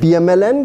PMLN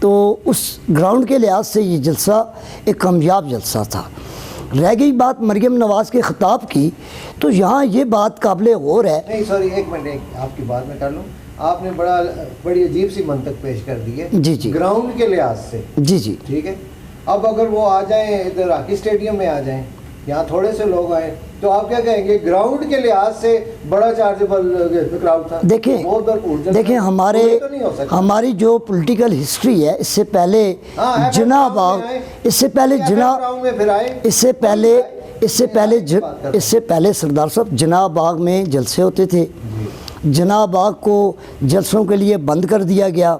تو اس ground کے لحاظ سے یہ جلسہ ایک کامیاب جلسہ تھا۔ رہ گئی بات مریم نواز کے خطاب کی، تو یہاں یہ بات قابل غور ہے۔ نہیں سوری، ایک منٹ، آپ کی بات میں کر لوں۔ آپ نے بڑی عجیب سی منطق پیش کر دی ہے جی جی گراؤنڈ کے لحاظ سے۔ جی جی ٹھیک ہے، اب اگر وہ آ جائیں ادھر ہاکی اسٹیڈیم میں آ جائیں، یہاں تھوڑے سے لوگ آئیں، تو آپ کیا کہیں گے؟ گراؤنڈ کے لحاظ سے بڑا چارجبل کراؤڈ تھا۔ دیکھیں ہماری جو پولیٹیکل ہسٹری ہے، اس سے پہلے جناح باغ، اس سے پہلے سردار صاحب جناح باغ میں جلسے ہوتے تھے۔ جناح باغ کو جلسوں کے لیے بند کر دیا گیا،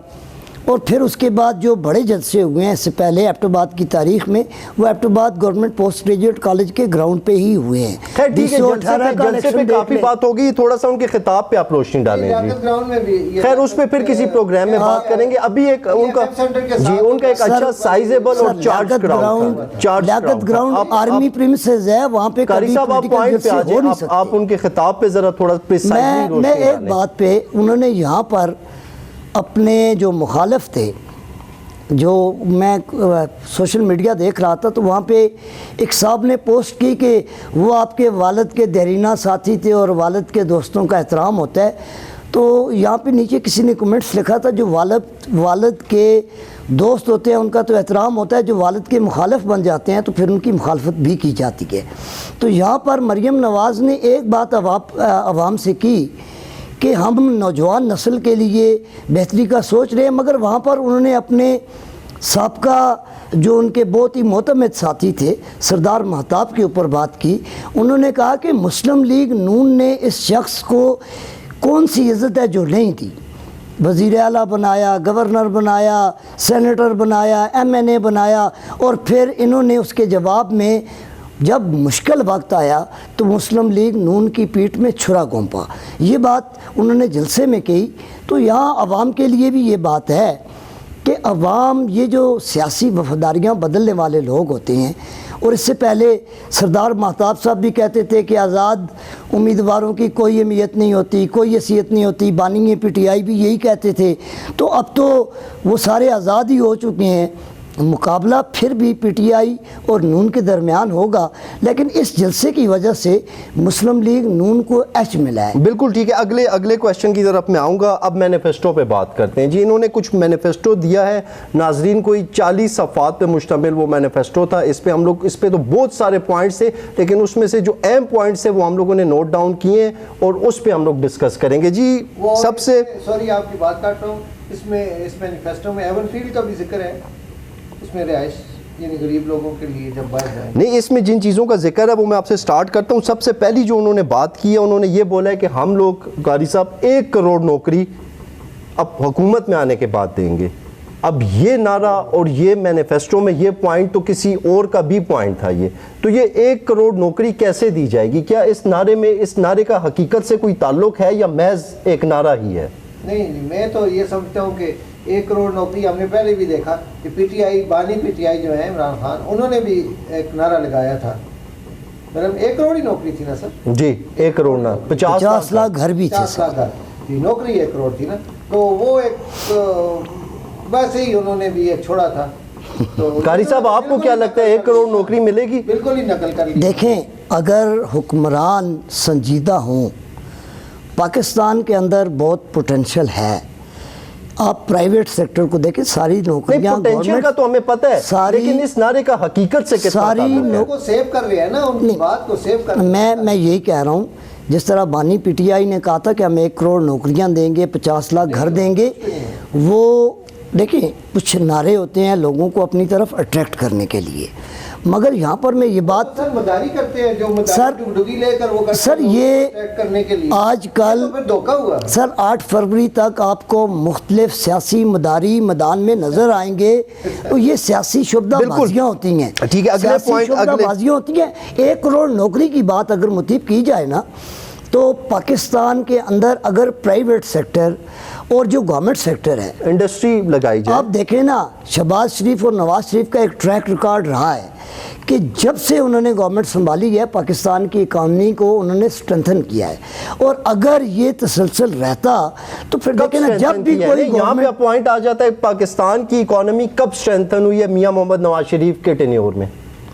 اور پھر اس کے بعد جو بڑے جلسے ہوئے ہیں اس سے پہلے ایبٹ آباد کی تاریخ میں، وہ ایبٹ آباد گورنمنٹ پوسٹ گریجویٹ کالج کے گراؤنڈ پہ ہی ہوئے ہیں۔ خیر ٹھیک ہے، جلسے پہ کافی بات ہوگی، تھوڑا سا ان کے خطاب پہ آپ روشنی ڈالیں جی۔ خیر اس پہ پھر کسی پروگرام میں بات کریں گے۔ ابھی ایک ان کا ایک اچھا سائزیبل اور چارج لیاقت گراؤنڈ آرمی پریمیسز ہے، وہاں پہ قاری صاحب آپ پوائنٹ پہ آ جائیں، آپ ان کے خطاب پہ ذرا تھوڑا پریسائزلی روشنی ڈالیں۔ میں ایک بات پہ، انہوں نے یہاں پر اپنے جو مخالف تھے، جو میں سوشل میڈیا دیکھ رہا تھا، تو وہاں پہ ایک صاحب نے پوسٹ کی کہ وہ آپ کے والد کے دیرینہ ساتھی تھے اور والد کے دوستوں کا احترام ہوتا ہے۔ تو یہاں پہ نیچے کسی نے کمنٹس لکھا تھا، جو والد کے دوست ہوتے ہیں ان کا تو احترام ہوتا ہے، جو والد کے مخالف بن جاتے ہیں تو پھر ان کی مخالفت بھی کی جاتی ہے۔ تو یہاں پر مریم نواز نے ایک بات عوام سے کی کہ ہم نوجوان نسل کے لیے بہتری کا سوچ رہے ہیں، مگر وہاں پر انہوں نے اپنے سابقہ جو ان کے بہت ہی معتمد ساتھی تھے سردار مہتاب کے اوپر بات کی۔ انہوں نے کہا کہ مسلم لیگ نون نے اس شخص کو کون سی عزت ہے جو نہیں دی، وزیر اعلیٰ بنایا، گورنر بنایا، سینیٹر بنایا، ایم این اے بنایا، اور پھر انہوں نے اس کے جواب میں جب مشکل وقت آیا تو مسلم لیگ نون کی پیٹھ میں چھرا گھونپا۔ یہ بات انہوں نے جلسے میں کہی۔ تو یہاں عوام کے لیے بھی یہ بات ہے کہ عوام یہ جو سیاسی وفاداریاں بدلنے والے لوگ ہوتے ہیں، اور اس سے پہلے سردار مہتاب صاحب بھی کہتے تھے کہ آزاد امیدواروں کی کوئی اہمیت نہیں ہوتی، کوئی حیثیت نہیں ہوتی، بانی پی ٹی آئی بھی یہی کہتے تھے۔ تو اب تو وہ سارے آزاد ہی ہو چکے ہیں، مقابلہ پھر بھی پی ٹی آئی اور نون کے درمیان ہوگا، لیکن اس جلسے کی وجہ سے مسلم لیگ نون کو ایج ملا ہے۔ بالکل ٹھیک ہے، اگلے کویشچن کی طرف میں آؤں گا۔ اب مینیفیسٹو پہ بات کرتے ہیں جی۔ انہوں نے کچھ مینیفیسٹو دیا ہے ناظرین، کوئی 40 صفحات پہ مشتمل وہ مینیفیسٹو تھا۔ اس پہ تو بہت سارے پوائنٹس تھے، لیکن اس میں سے جو اہم پوائنٹس ہیں وہ ہم لوگوں نے نوٹ ڈاؤن کیے ہیں اور اس پہ ہم لوگ ڈسکس کریں گے جی۔ سب سے سوری آپ کی بات کاٹ رہا ہوں، اس مینیفیسٹو میں ایون فیلڈ کا بھی ذکر ہے، اس میں رہائش یعنی غریب لوگوں کے لیے جب باہر جائیں۔ نہیں، اس میں جن چیزوں کا ذکر ہے وہ میں آپ سے سٹارٹ کرتا ہوں۔ سب سے پہلی جو انہوں نے بات کی ہے، انہوں نے یہ بولا ہے کہ ہم لوگ قاری صاحب 1 کروڑ نوکری اب حکومت میں آنے کے بعد دیں گے۔ اب یہ نعرہ اور یہ مینیفیسٹو میں یہ پوائنٹ تو کسی اور کا بھی پوائنٹ تھا تو یہ 1 کروڑ نوکری کیسے دی جائے گی؟ کیا اس نعرے کا حقیقت سے کوئی تعلق ہے یا محض ایک نعرہ ہی ہے؟ نہیں، میں تو یہ سمجھتا ہوں کہ 1 کروڑ نوکری ہم نے پہلے بھی دیکھا کہ پی ٹی آئی، بانی پی ٹی آئی جو ہے عمران خان، انہوں نے بھی ایک نعرہ لگایا تھا، مطلب 1 کروڑ ہی نوکری تھی نا سر؟ جی 1 کروڑ نہ 50 لاکھ گھر بھی تھے، 50 لاکھ گھر جی، نوکری 1 کروڑ تھی نا، تو وہ ایک ویسے ہی انہوں نے بھی ایک چھوڑا تھا۔ تو قاری صاحب آپ کو کیا لگتا ہے 1 کروڑ نوکری ملے گی؟ بالکل ہی نقل کر لی۔ دیکھیں، اگر حکمران سنجیدہ ہوں، پاکستان کے اندر بہت پوٹینشل ہے۔ آپ پرائیویٹ سیکٹر کو دیکھیں، ساری نوکریاں پوٹینشل کا تو ہمیں پتہ ہے، لیکن اس نعرے کا حقیقت سے کتنا تعلق ہے؟ کو سیو کر رہے ہیں نا، ان کی بات کو سیو کر رہے ہیں۔ میں یہی کہہ رہا ہوں، جس طرح بانی پی ٹی آئی نے کہا تھا کہ ہم 1 کروڑ نوکریاں دیں گے، 50 لاکھ گھر دیں گے، وہ دیکھیں کچھ نعرے ہوتے ہیں لوگوں کو اپنی طرف اٹریکٹ کرنے کے لیے، مگر یہاں پر میں یہ بات مداری کرتے ہیں، جو ڈگی لے کر وہ سر یہ کرنے کے لیے آج کل دھوکہ ہوا سر 8 فروری تک آپ کو مختلف سیاسی مداری میدان میں نظر آئیں گے، تو یہ سیاسی شعبہ بازیاں ہوتی ہیں، ٹھیک ہے، اگلے پوائنٹ بازیاں ہوتی ہیں۔ 1 کروڑ نوکری کی بات اگر متیب کی جائے نا، تو پاکستان کے اندر اگر پرائیویٹ سیکٹر اور جو گورنمنٹ سیکٹر ہے انڈسٹری لگائی جائے. آپ دیکھیں نا شہباز شریف اور نواز شریف کا ایک ٹریک ریکارڈ رہا ہے کہ جب سے انہوں نے گورنمنٹ سنبھالی ہے پاکستان کی اکانومی کو انہوں نے اسٹرینتھن کیا ہے, اور اگر یہ تسلسل رہتا تو پھر دیکھیں نا جب بھی کوئی یہاں پہ پوائنٹ آ جاتا ہے پاکستان کی اکانومی کب اسٹرینتھن ہوئی ہے میاں محمد نواز شریف کے ٹینیور میں.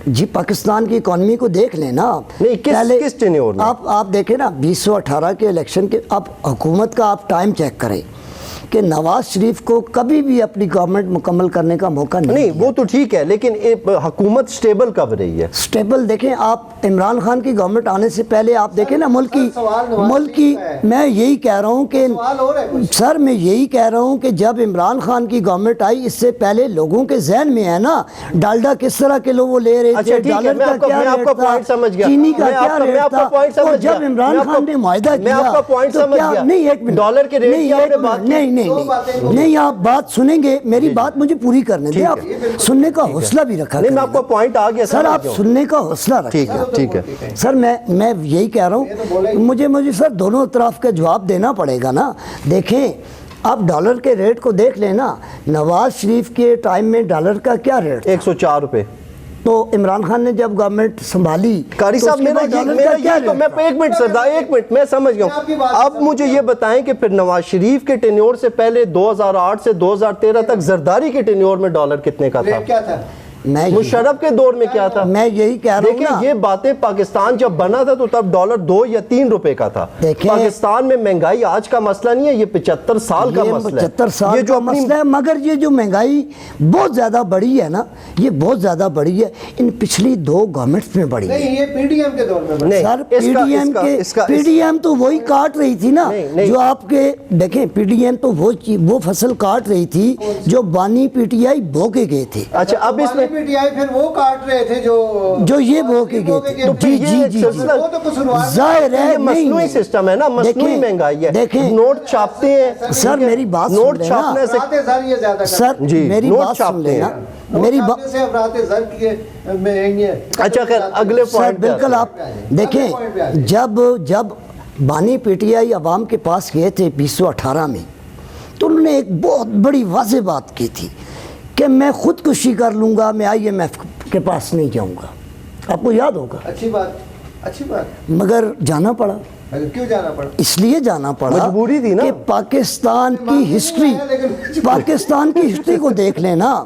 جی پاکستان کی اکانومی کو دیکھ لیں نا آپ, نہیں کس ٹینیور میں آپ دیکھیں نا 2018 کے الیکشن کے آپ حکومت کا آپ ٹائم چیک کریں کہ نواز شریف کو کبھی بھی اپنی گورنمنٹ مکمل کرنے کا موقع نہیں. وہ تو ٹھیک ہے لیکن حکومت سٹیبل کب رہی ہے؟ سٹیبل دیکھیں آپ عمران خان کی گورنمنٹ آنے سے پہلے آپ دیکھیں نا ملک کی میں یہی کہہ رہا ہوں کہ سر میں یہی کہہ رہا ہوں کہ جب عمران خان کی گورنمنٹ آئی اس سے پہلے لوگوں کے ذہن میں ہے نا ڈالڈا کس طرح کلو وہ لے رہے تھے, ڈالر کا کیا ریٹ تھا, چینی کا کیا ریٹ تھا, اور جب عمران خان نے معاہدہ کیا تو کیا نہیں ایک منٹ ڈالر کے ریٹ نہیں آپ بات سنیں گے, میری بات مجھے پوری کرنے دیں, آپ سننے کا حوصلہ بھی رکھا کریں. میں آپ کا پوائنٹ آ گیا سر, آپ سننے کا حوصلہ رکھیں. ٹھیک ہے سر میں یہی کہہ رہا ہوں مجھے سر دونوں طرف کا جواب دینا پڑے گا نا. دیکھیں آپ ڈالر کے ریٹ کو دیکھ لیں نا, نواز شریف کے ٹائم میں ڈالر کا کیا ریٹ 104 روپے, تو عمران خان نے جب گورنمنٹ سنبھالی قاری صاحب ایک منٹ سردار ایک منٹ میں سمجھ گیا ہوں. اب مجھے یہ بتائیں کہ پھر نواز شریف کے ٹینیور سے پہلے 2008 سے 2013 تک زرداری کے ٹینیور میں ڈالر کتنے کا تھا؟ مشرف کے دور میں کیا تھا؟ میں یہی کہہ رہا ہوں نا, یہ باتیں پاکستان جب بنا تھا تو تب ڈالر 2 یا 3 روپے کا تھا. پاکستان میں مہنگائی آج کا مسئلہ نہیں ہے, یہ 75 سال کا مسئلہ ہے. 75 سال کا مسئلہ ہے, مگر یہ جو مہنگائی بہت زیادہ بڑی ہے نا, یہ بہت زیادہ بڑی ہے ان پچھلی 2 گورنمنٹس میں بڑی ہے. نہیں یہ پی ڈی ایم کے دور میں سر پی ڈی ایم تو وہی کاٹ رہی تھی نا جو آپ کے دیکھیں پی ڈی ایم تو وہ فصل کاٹ رہی تھی جو بانی پی ٹی آئی بو کے گئے تھے. اچھا اب اس میں پی ٹی آئی پھر وہ کاٹ رہے تھے جو یہ بو کے گئے تھے. جی ظاہر ہے مصنوعی سسٹم ہے نا, مصنوعی مہنگائی ہے. دیکھیں نوٹ چھاپتے ہیں سر, میری بات نوٹ چھاپنے سے سر میری بات سن لینا, میری بات سے افراط زر کی مہنگی ہے. اچھا خیر اگلے پوائنٹ بالکل آپ دیکھیں جب بانی پی ٹی آئی عوام کے پاس گئے تھے 2018 میں تو انہوں نے ایک بہت بڑی واضح بات کی تھی کہ میں خودکشی کر لوں گا, میں آئی ایم ایف کے پاس نہیں جاؤں گا. آپ کو یاد ہوگا. اچھی بات مگر جانا پڑا. کیوں جانا پڑا؟ اس لیے جانا پڑا مجبوری تھی نا, کہ پاکستان کی ہسٹری کو دیکھ لینا,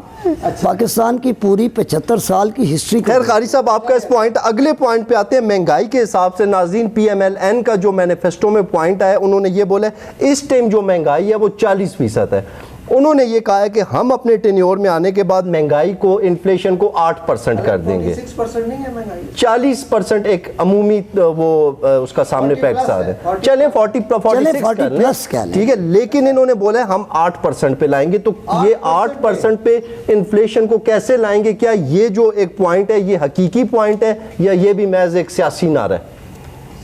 پاکستان کی پوری 75 سال کی ہسٹری. خیر قاری صاحب آپ کا اس پوائنٹ, اگلے پوائنٹ پہ آتے ہیں. مہنگائی کے حساب سے ناظرین پی ایم ایل این کا جو مینیفیسٹو میں پوائنٹ آیا, انہوں نے یہ بولا اس ٹائم جو مہنگائی ہے وہ 40% ہے. انہوں نے یہ کہا ہے کہ ہم اپنے ٹینیور میں آنے کے بعد مہنگائی کو انفلیشن کو 8% کر دیں گے. 46% نہیں ہے مہنگائی, 40% ایک عمومی وہ اس کا سامنے پیکس آ ہے. چلیں 46 کر لیں ٹھیک ہے, لیکن انہوں نے بولا ہم 8% پہ لائیں گے. تو یہ 8% پہ انفلیشن کو کیسے لائیں گے؟ کیا یہ جو ایک پوائنٹ ہے یہ حقیقی پوائنٹ ہے یا یہ بھی محض ایک سیاسی نعرہ ہے؟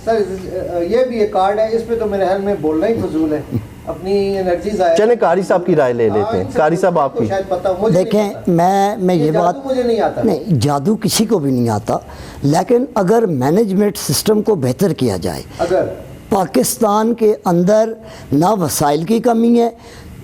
سر یہ بھی ایک کارڈ ہے, اس پہ تو میرے خیال میں بولنا ہی فضول ہے, اپنی انرجی ضائع. چلیں قاری صاحب کی رائے لے لیتے ہیں. قاری صاحب آپ کی. دیکھیں میں یہ بات مجھے نہیں آتا, نہیں جادو کسی کو بھی نہیں آتا, لیکن اگر مینجمنٹ سسٹم کو بہتر کیا جائے, اگر پاکستان کے اندر نہ وسائل کی کمی ہے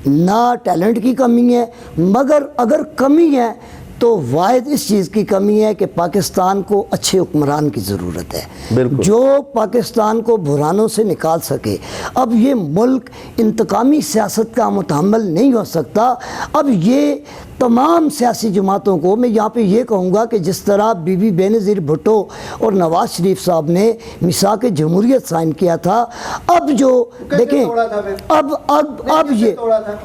نہ ٹیلنٹ کی کمی ہے, مگر اگر کمی ہے تو واحد اس چیز کی کمی ہے کہ پاکستان کو اچھے حکمران کی ضرورت ہے جو پاکستان کو بحرانوں سے نکال سکے. اب یہ ملک انتقامی سیاست کا متحمل نہیں ہو سکتا. اب یہ تمام سیاسی جماعتوں کو میں یہاں پہ یہ کہوں گا کہ جس طرح بی بی بے نظیر بھٹو اور نواز شریف صاحب نے میثاق جمہوریت سائن کیا تھا, اب جو دیکھیں اب یہ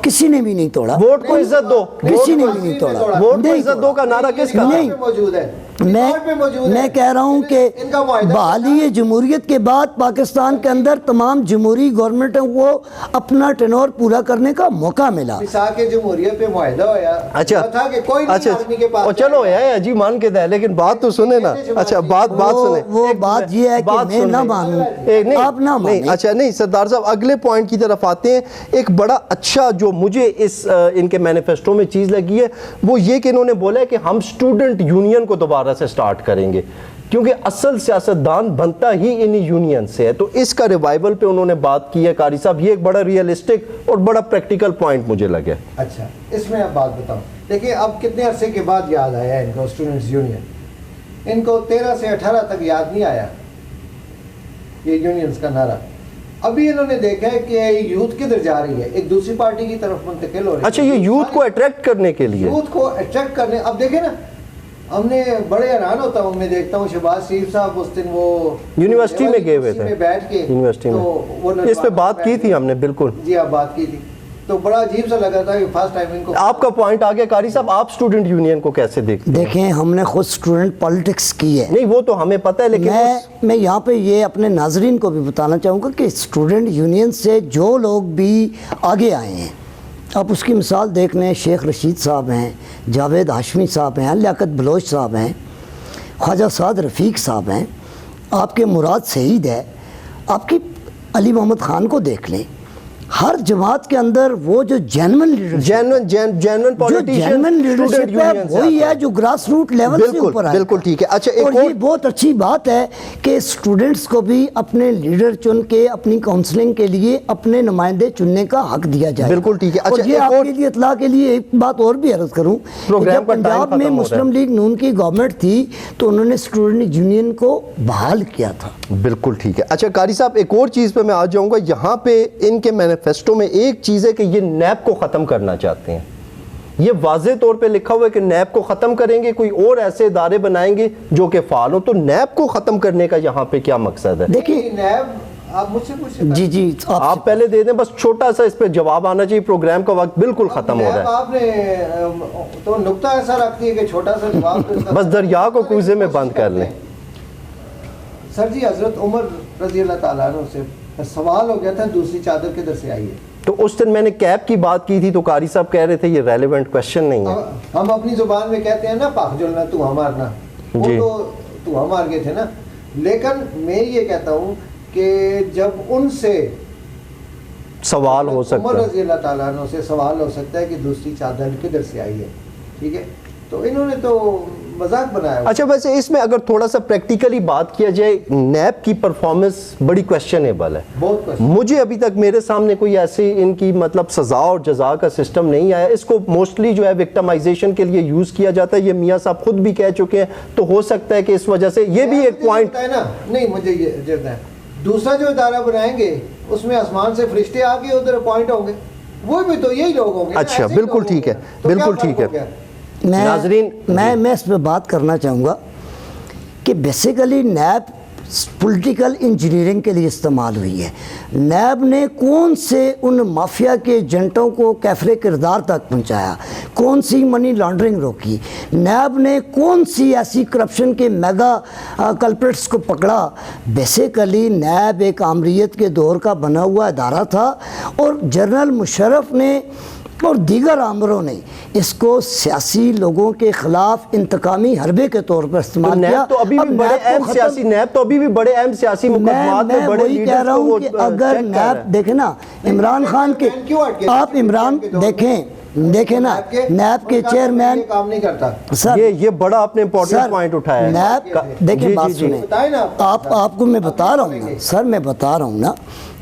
کسی نے بھی نہیں توڑا. ووٹ کو عزت دو, کسی نے بھی نہیں توڑا. ووٹ کو عزت دو کا نعرہ کس کا موجود ہے؟ میں کہہ رہا ہوں کہ بحالی جمہوریت کے بعد پاکستان کے اندر تمام جمہوری گورنمنٹوں کو اپنا ٹینور پورا کرنے کا موقع ملا. میثاق جمہوریت پہ معاہدہ ہوا, اچھا چلو ہے جی مان کے دے, لیکن بات تو سنیں نا. اچھا بات سنیں, وہ بات یہ ہے کہ میں نہ مانوں, آپ نہ مانیں. اچھا نہیں سردار صاحب اگلے پوائنٹ کی طرف آتے ہیں. ایک بڑا اچھا جو مجھے ان کے مینیفیسٹو میں چیز لگی ہے وہ یہ کہ انہوں نے بولا ہے کہ ہم اسٹوڈنٹ یونین کو دوبارہ سے سٹارٹ کریں گے. کیونکہ اصل سیاستدان بنتا ہی انہی یونین سے ہے. تو اس کا ریوائول پہ انہوں نے بات کی ہے قاری صاحب, یہ ایک بڑا ریئلسٹک اور بڑا پریکٹیکل پوائنٹ مجھے لگا. اچھا اس میں آپ بات بتاؤں, دیکھیں اب کتنے عرصے کے بعد یاد آیا ان کو اسٹوڈنٹس یونین, ان کو 13 سے 18 تک یاد نہیں آیا یہ یونینز کا نعرہ. ابھی انہوں نے دیکھا ہے کہ یوتھ کدھر جا رہی ہے, ایک دوسری پارٹی کی طرف منتقل ہو رہی ہے. اچھا یہ یوتھ کو اٹریکٹ کرنے کے لیے, یوتھ کو اٹریکٹ کرنے, اب دیکھیں نا ہم نے بڑے حیران ہوتا ہوں, میں دیکھتا ہوں شہباز شریف صاحب اس دن وہ یونیورسٹی میں گئے ہوئے تھے, بیٹھ کے یونیورسٹی میں اس پہ بات کی تھی ہم نے. بالکل جی آپ بات کی تھی, تو بڑا عجیب سا لگا تھا کہ فرسٹ ٹائم ان کو. آپ کا پوائنٹ آگے قاری صاحب, آپ اسٹوڈنٹ یونین کو کیسے دیکھتے ہیں؟ دیکھیں ہم نے خود اسٹوڈنٹ پالیٹکس کی ہے. نہیں وہ تو ہمیں پتہ ہے, لیکن میں یہاں پہ یہ اپنے ناظرین کو بھی بتانا چاہوں گا کہ اسٹوڈنٹ یونین سے جو لوگ بھی آگے آئے ہیں, آپ اس کی مثال دیکھ لیں, شیخ رشید صاحب ہیں, جاوید ہاشمی صاحب ہیں, لیاقت بلوچ صاحب ہیں, خواجہ سعد رفیق صاحب ہیں, آپ کے مراد سعید ہے, آپ کی علی محمد خان کو دیکھ لیں. ہر جماعت کے اندر وہ جو جینون جینون پولیٹیشین لیڈرشپ ہے وہی ہے جو گراس روٹ لیول سے اوپر آئے. بالکل ٹھیک ہے. اچھا اور یہ بہت اچھی بات ہے کہ اسٹوڈنٹس کو بھی اپنے لیڈر چن کے اپنی کاؤنسلنگ کے لیے اپنے نمائندے چننے کا حق دیا جائے. بالکل ٹھیک ہے. اور یہ آپ کے لیے اطلاع کے لیے ایک بات اور بھی عرض کروں, جب پنجاب میں مسلم لیگ نون کی گورنمنٹ تھی تو انہوں نے اسٹوڈنٹ یونین کو بحال کیا تھا. بالکل ٹھیک ہے. اچھا قاری صاحب ایک اور چیز پہ میں آ جاؤں گا, یہاں پہ ان کے مینیفیسٹو میں ایک چیز ہے کہ یہ نیب کو ختم کرنا چاہتے ہیں. یہ واضح طور پہ لکھا ہوا ہے کہ نیب کو ختم کریں گے, کوئی اور ایسے ادارے بنائیں گے جو کہ فعال ہو. تو نیب کو ختم کرنے کا یہاں پہ کیا مقصد ہے؟ دیکھیے نیب آپ مجھ سے پوچھیں. جی آپ پہلے دے دیں, بس چھوٹا سا اس پہ جواب آنا چاہیے, پروگرام کا وقت بالکل ختم ہو رہا ہے. آپ نے تو نقطہ ایسا رکھتی ہے کہ چھوٹا سا جواب بس دریا کو کوزے میں بند کر لیں. سر جی حضرت عمر رضی اللہ تعالیٰ عنہ سے سوال ہو گیا تھا دوسری چادر کدھر سے آئی ہے. تو اس دن میں نے کیپ کی بات کی تھی تو قاری صاحب کہہ رہے تھے یہ ریلیونٹ کویسچن نہیں ہے. ہم اپنی زبان میں کہتے ہیں نا پاک جلنا تو ہمارنا, وہ تو ہم مار گئے تھے نا. لیکن میں یہ کہتا ہوں کہ جب ان سے سوال ہو سکتا عمر رضی اللہ تعالیٰ عنہ سے سوال ہو سکتا ہے کہ دوسری چادر کدھر سے آئی ہے, ٹھیک ہے, تو انہوں نے تو مذاق بنایا. اچھا ویسے اس میں اگر تھوڑا سا پریکٹیکلی بات کیا جائے, نیب کی پرفارمنس بڑی کویسچنیبل ہے. مجھے ابھی تک میرے سامنے کوئی ایسی ان کی مطلب سزا اور جزا کا سسٹم نہیں آیا. اس کو موسٹلی جو ہے وکٹمائزیشن کے لیے یوز کیا جاتا ہے, یہ میاں صاحب خود بھی کہہ چکے ہیں. تو ہو سکتا ہے کہ اس وجہ سے یہ بھی ایک پوائنٹ ہے نا. نہیں مجھے یہ جرد ہے, دوسرا جو ادارہ بنائیں گے اس میں آسمان سے فرشتے آ کے ادھر اپوائنٹ ہوں گے, وہ بھی تو یہی لوگ ہوں گے. اچھا بالکل ٹھیک ہے, بالکل ٹھیک ہے. ناظرین میں اس پہ بات کرنا چاہوں گا کہ بیسیکلی نیب پولیٹیکل انجینئرنگ کے لیے استعمال ہوئی ہے. نیب نے کون سے ان مافیا کے ایجنٹوں کو کیفر کردار تک پہنچایا, کون سی منی لانڈرنگ روکی, نیب نے کون سی ایسی کرپشن کے میگا کلپریٹس کو پکڑا. بیسیکلی نیب ایک آمریت کے دور کا بنا ہوا ادارہ تھا اور جنرل مشرف نے اور دیگر آمروں نے اس کو سیاسی لوگوں کے خلاف انتقامی حربے کے طور پر استعمال کیا. نیب تو ابھی بھی بڑے اہم سیاسی مقدمات میں بڑے وہی کہہ رہا ہوں کہ اگر نیب دیکھیں نا عمران خان کے, آپ عمران دیکھیں نا نیب کے چیئرمین کام نہیں کرتا. سر یہ بڑا آپ نے امپورٹنٹ پوائنٹ اٹھایا ہے. نیب دیکھیں بات سنیں, آپ کو میں بتا رہا ہوں نا سر, میں بتا رہا ہوں نا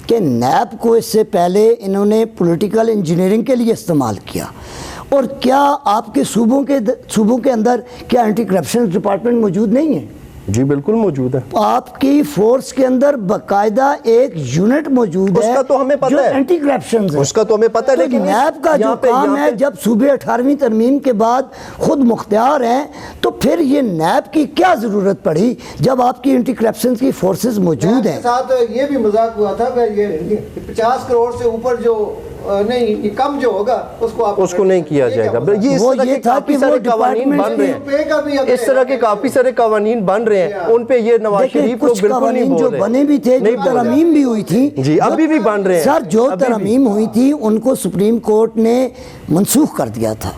کہ نیب کو اس سے پہلے انہوں نے پولیٹیکل انجینئرنگ کے لیے استعمال کیا. اور کیا آپ کے صوبوں کے اندر کیا اینٹی کرپشن ڈپارٹمنٹ موجود نہیں ہے؟ جی بالکل موجود ہے. آپ کی فورس کے اندر باقاعدہ ایک یونٹ موجود ہے, اس کا تو ہمیں پتہ ہے, اینٹی کرپشن ہے, اس کا تو ہمیں پتہ ہے. لیکن نیب کا جو کام ہے, جب صوبے 18ویں ترمیم کے بعد خود مختار ہیں تو پھر یہ نیب کی کیا ضرورت پڑی جب آپ کی اینٹی کرپشن کی فورسز موجود ہیں. ساتھ یہ بھی مذاق ہوا تھا کہ یہ 50 کروڑ سے اوپر جو نہیں کم جو ہوگا اس کو نہیں کیا جائے گا. یہ کافی سارے قوانین بن رہے ہیں, اس طرح کے کافی سارے قوانین بن رہے ہیں, ان پہ یہ نواز شریف کو بالکل نہیں بول رہے. جو بنے بھی تھے, جو ترامیم بھی ہوئی تھی, جی ابھی بھی بن رہے ہیں سر, جو ترامیم ہوئی تھی ان کو سپریم کورٹ نے منسوخ کر دیا تھا.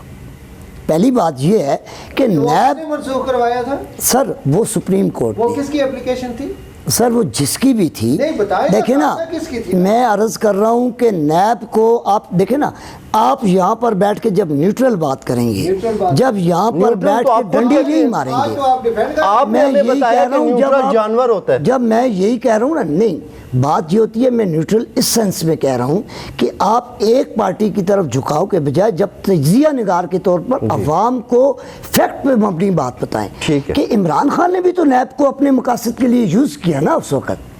پہلی بات یہ ہے کہ نیب منسوخ کروایا تھا سر, وہ سپریم کورٹ, وہ کس کی اپلیکیشن تھی سر, وہ جس کی بھی تھی. دیکھیں نا, میں عرض کر رہا ہوں کہ نیب کو آپ دیکھیں نا, آپ یہاں پر بیٹھ کے جب نیوٹرل بات کریں گے, نیوٹرل بات, جب یہاں پر نیوٹرل بیٹھ تو کے آپ خود ڈنڈی کہتے نہیں ہیں. ماریں آج گے. تو آپ ڈیفینڈ کر آپ نے ہمیں بتایا کہ نیوٹرل جانور ہوتا ہے. جب میں یہی کہہ رہا ہوں نا, نہیں بات یہ ہوتی ہے, میں نیوٹرل اس سینس میں کہہ رہا ہوں کہ آپ ایک پارٹی کی طرف جھکاؤ کے بجائے جب تجزیہ نگار کے طور پر عوام کو فیکٹ پہ مبنی بات بتائیں کہ عمران خان نے بھی تو نیب کو اپنے مقاصد کے لیے یوز کیا نا اس وقت.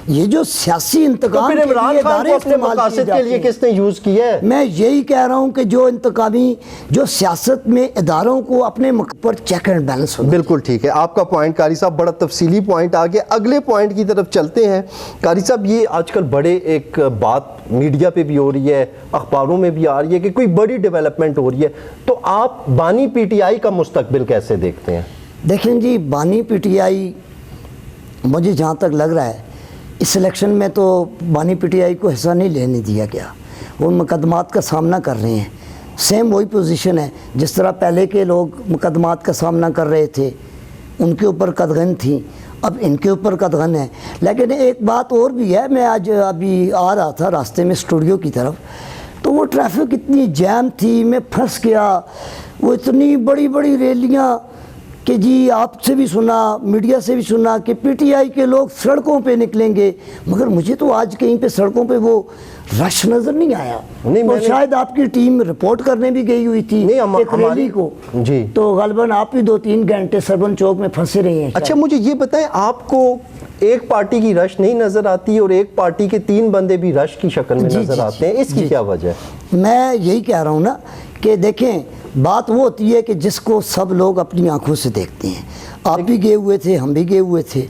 یہ جو سیاسی انتقام کے لیے ادارے استعمال کیے جاتے ہیں, کس نے یوز کیا ہے؟ میں یہی کہہ رہا ہوں کہ جو انتقامی جو سیاست میں اداروں کو اپنے پر چیک اینڈ بیلنس ہونا. بالکل ٹھیک ہے آپ کا پوائنٹ قاری صاحب, بڑا تفصیلی پوائنٹ آگے. اگلے پوائنٹ کی طرف چلتے ہیں قاری صاحب. یہ آج کل بڑے ایک بات میڈیا پہ بھی ہو رہی ہے, اخباروں میں بھی آ رہی ہے کہ کوئی بڑی ڈیولپمنٹ ہو رہی ہے, تو آپ بانی پی ٹی آئی کا مستقبل کیسے دیکھتے ہیں؟ دیکھیں جی, بانی پی ٹی آئی مجھے جہاں تک لگ رہا ہے اس الیکشن میں تو بانی پی ٹی آئی کو حصہ نہیں لینے دیا گیا. وہ مقدمات کا سامنا کر رہے ہیں, سیم وہی پوزیشن ہے جس طرح پہلے کے لوگ مقدمات کا سامنا کر رہے تھے, ان کے اوپر قدغن تھیں, اب ان کے اوپر قدغن ہے. لیکن ایک بات اور بھی ہے, میں آج ابھی آ رہا تھا راستے میں اسٹوڈیو کی طرف, تو وہ ٹریفک اتنی جیم تھی, میں پھنس گیا. وہ اتنی بڑی بڑی ریلیاں کہ جی آپ سے بھی سنا, میڈیا سے بھی سنا کہ پی ٹی آئی کے لوگ سڑکوں پہ نکلیں گے, مگر مجھے تو آج کہیں پہ سڑکوں پہ وہ رش نظر نہیں آیا. اور شاید آپ کی ٹیم رپورٹ کرنے بھی گئی ہوئی تھی ایک ریلی کو, تو غالباً آپ بھی 2-3 گھنٹے سربن چوک میں پھنسے رہے ہیں. اچھا مجھے یہ بتائیں, آپ کو ایک پارٹی کی رش نہیں نظر آتی اور ایک پارٹی کے 3 بندے بھی رش کی شکل میں نظر آتے ہیں, اس کی کیا وجہ ہے؟ میں یہی کہہ رہا ہوں نا کہ دیکھیں بات وہ ہوتی ہے کہ جس کو سب لوگ اپنی آنکھوں سے دیکھتے ہیں. آپ بھی گئے ہوئے تھے, ہم بھی گئے ہوئے تھے.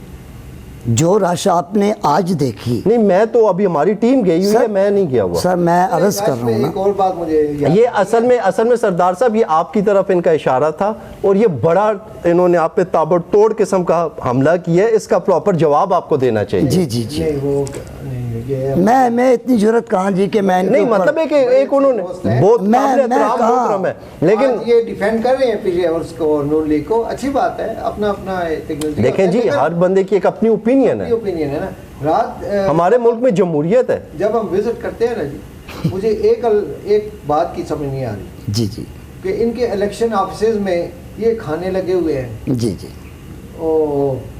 جو رش آپ نے آج دیکھی, نہیں میں تو ابھی ہماری ٹیم گئی ہوئی ہے, میں نہیں گیا ہوا. سر میں عرض کر رہا ہوں نا, ایک اور بات مجھے یہ اصل میں سردار صاحب یہ آپ کی طرف ان کا اشارہ تھا, اور یہ بڑا انہوں نے آپ پہ تابڑ توڑ قسم کا حملہ کیا ہے, اس کا پراپر جواب آپ کو دینا چاہیے. جی جی جی, میں اتنی جرت کہاں جی کہ میں نہیں, مطلب ہے کہ ایک انہوں نے بہت قابل احترام محترم ہے, لیکن یہ ڈیفینڈ کر رہے ہیں پی جے اس کو, نون لیگ کو, اچھی بات ہے, اپنا اپنا دیکھیں جی ہر بندے کی ایک اپنی اوپینین ہے نا. رات ہمارے ملک میں جمہوریت ہے, جب ہم وزٹ کرتے ہیں نا جی, مجھے ایک بات کی سمجھ نہیں آ رہی جی جی کہ ان کے الیکشن آفیسز میں یہ کھانے لگے ہوئے ہیں. جی جی,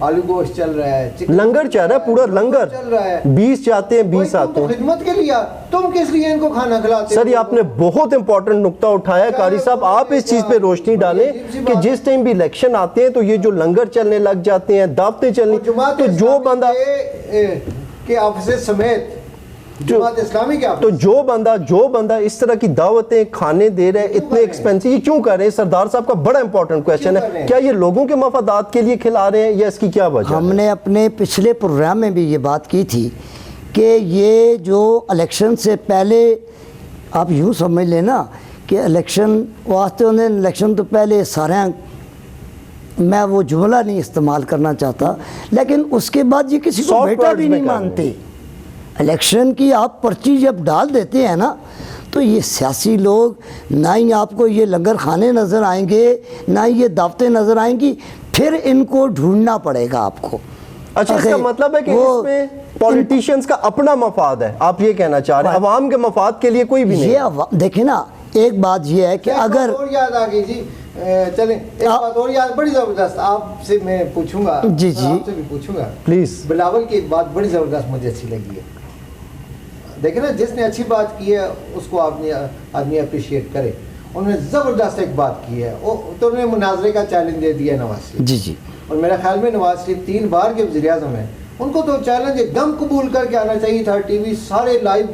آلو گوشت چل رہا ہے, لنگر چل رہا ہے, پورا لنگر چل رہا ہے, 20 جاتے ہیں 20 آتے ہیں. خدمت کے لیے تم کس لیے ان کو کھانا کھلاتے؟ سر یہ آپ نے بہت امپورٹنٹ نقطہ اٹھایا ہے قاری صاحب, آپ اس چیز پہ روشنی ڈالیں کہ جس ٹائم بھی الیکشن آتے ہیں تو یہ جو لنگر چلنے لگ جاتے ہیں, دعوتیں چلنی, تو جو بندہ کے آفیسز سمیت جماعت اسلامی کے تو جو بندہ اس طرح کی دعوتیں کھانے دے رہے ہیں اتنے ایکسپینسو, یہ کیوں کر رہے ہیں؟ سردار صاحب کا بڑا امپورٹنٹ کویسچن ہے, کیا یہ لوگوں کے مفادات کے لیے کھلا رہے ہیں یا اس کی کیا وجہ ہے؟ ہم نے اپنے پچھلے پروگرام میں بھی یہ بات کی تھی کہ یہ جو الیکشن سے پہلے آپ یوں سمجھ لیں نا کہ الیکشن واسطے انہیں الیکشن تو پہلے سارے, میں وہ جملہ نہیں استعمال کرنا چاہتا, لیکن اس کے بعد یہ کسی کو بیٹا بھی نہیں مانتے. الیکشن کی آپ پرچی جب ڈال دیتے ہیں نا تو یہ سیاسی لوگ نہ ہی آپ کو یہ لنگر خانے نظر آئیں گے, نہ ہی یہ دعوتیں نظر آئیں گی, پھر ان کو ڈھونڈنا پڑے گا آپ کو. اچھا اس کا مطلب ہے کہ اس میں پولیٹیشینز کا اپنا مفاد ہے, آپ یہ کہنا چاہ رہے ہیں عوام کے مفاد کے لیے کوئی بھی نہیں؟ یہ دیکھیں نا, ایک بات یہ ہے کہ اگر اور یاد آ گئی جی, چلیں ایک بات اور یاد بڑی زبردست آپ سے میں پوچھوں گا, جی جی آپ سے بھی پوچھوں گا پلیز. بلاول کی ایک بات بڑی زبردست مجھے اچھی لگی ہے. دیکھیں نا جس نے اچھی بات کی ہے اس کو آدمی اپریشیٹ کرے. انہوں نے زبردست ایک بات کی ہے, تو انہوں نے مناظرے کا چیلنج دے دیا نواز شریف. جی جی, اور میرے خیال میں نواز شریف 3 بار کے وزیر اعظم ہیں, ان کو تو چیلنج ایک دم قبول کر کے آنا چاہیے تھا. ٹی وی سارے لائیو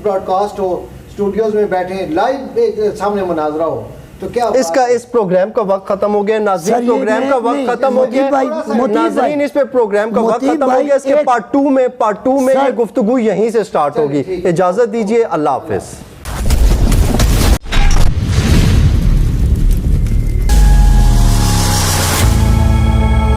براڈ کاسٹ ہو, اسٹوڈیوز میں بیٹھے لائیو سامنے مناظرہ ہو, تو کیا اس پروگرام کا وقت ختم ہو گیا. ناظرین پروگرام کا وقت ختم ہو گیا. ناظرین اس پہ پروگرام کا وقت ختم ہو گیا. اس کے پارٹ 2 میں یہ گفتگو یہیں سے سٹارٹ ہوگی. اجازت دیجیے, اللہ حافظ.